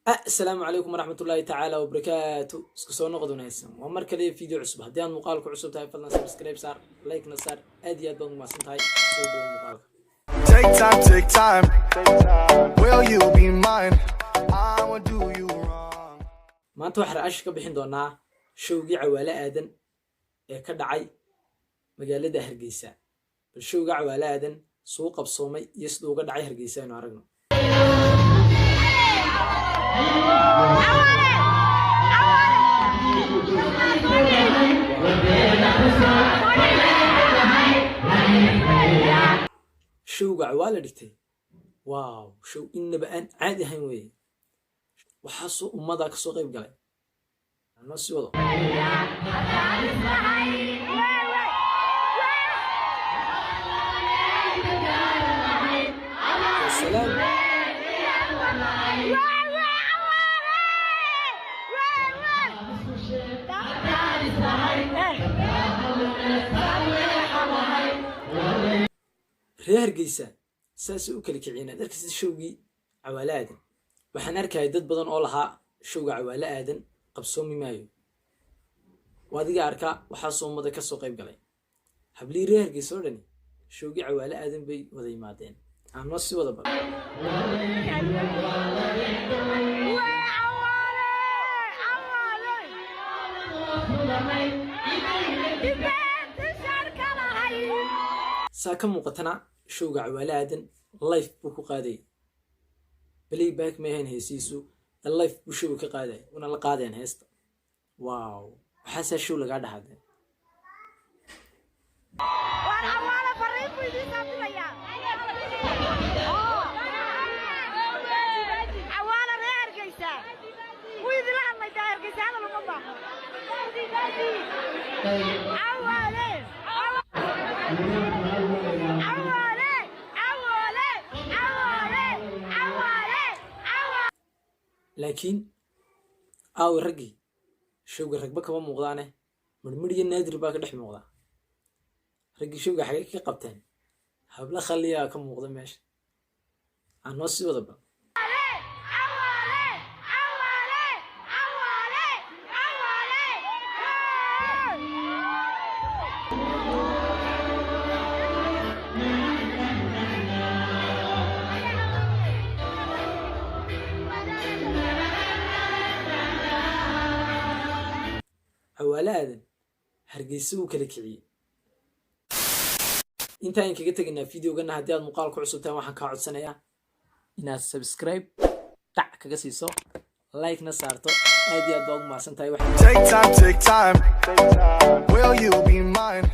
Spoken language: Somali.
السلام عليكم ورحمة الله تعالى وبركاته. اسكسو نقدو نايسن ومر كلي فيديو عصب هديان مقالك عصب تاي فلنا سبسكرايب صار لايك نصار ادي اد بان ما سنتاي سو دو مقالك. Take time will you be mine I will do you wrong. maanta waxaan raash ka bixin doonaa showgii Cawaale Aadan ee ka dhacay magaalada Hargeysa. bal showga Cawaale Aadan soo qabsoomay iyo sidoo uga dhacay Hargeysa inuu aragno. showga Cawaale dhigtay waaw show inaba aan caadi ahayn weey waxa soo ummada ka soo qayb galay anoo si wado reer Hargeysa saasi u kala kicina darkiisa showgii Cawaale Aadan waxaan arkay dad badan oo lahaa showga Cawaale Aadan qabsoomi maayo wadiga arka waxa soomada ka soo qayb galay hablii reer Hargeysa oo dhan showgii Cawaale Aadan bay wada yimaadeen aan si wada bal saaka muuqatana showga Cawaale Aadan live buu ku qaaday playback ma ahayn heesiisu live buu show ka qaaday una la qaadeen heesta waaw waxa show laga dhaxday war Cawaale fariin buu idin saabtaya Cawaale reer Hargeysa wuu idin la hadlay Hargeysa lama baaxo Cawaale لكن أو رجي شو جرك بك ما مغضانه مرمري النادر باك دح مغضا رجي شو جا حقيقي قبتين هبلا خليها كم مغضا ماشي عن نصي وضبا Cawaale Aadan Hargeysa uu kala kiciyay inta aan kaga tagnaa fiidiyogan haddii aad muuqaal ku cusubtaan waxaan ka codsanayaa inaad subscribe tac kaga siiso like na saarto aad iyo aad baad u mahadsantahay. Take time will you be mine